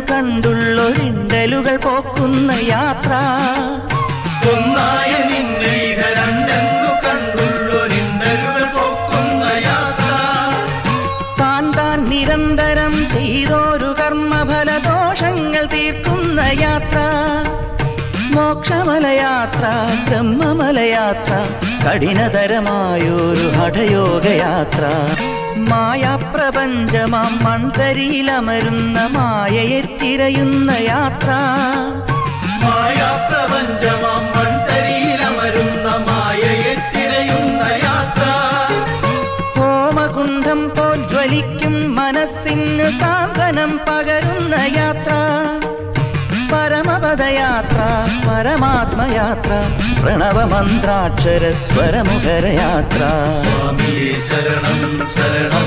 കണ്ടുള്ളൊരിണ്ടലുകൾ പോക്കുന്ന യാത്ര. ഒന്നായ നിന്നെ രണ്ടെന്നു കണ്ടുള്ളൊരിണ്ടലുകൾ പോക്കുന്ന യാത്ര. താൻ താൻ നിരന്തരം ചെയ്തോരു കർമ്മഫലദോഷങ്ങൾ തീർക്കുന്ന യാത്ര. മോക്ഷമലയാത്ര, ബ്രഹ്മമലയാത്ര, കഠിനതരമായൊരു ഹഠയോഗയാത്ര. മായാപ്രപഞ്ചമാം മൺതരിയിലമരുന്ന മായയെ തിരയുന്ന യാത്ര. മായാപ്രപഞ്ചമാം മൺതരിയിലമരുന്ന മായയെ തിരയുന്ന യാത്ര. ഹോമകുണ്ഠം പോൽ ജ്വലിക്കും മനസ്സിന് സാന്ത്വനം പകരുന്ന യാത്ര. പരമപദയാത്ര, പരമാത്മയാത്ര, പ്രണവമന്ത്രാക്ഷര സ്വരമുഖരയാത്ര. സ്വാമിയേ ശരണം ശരണം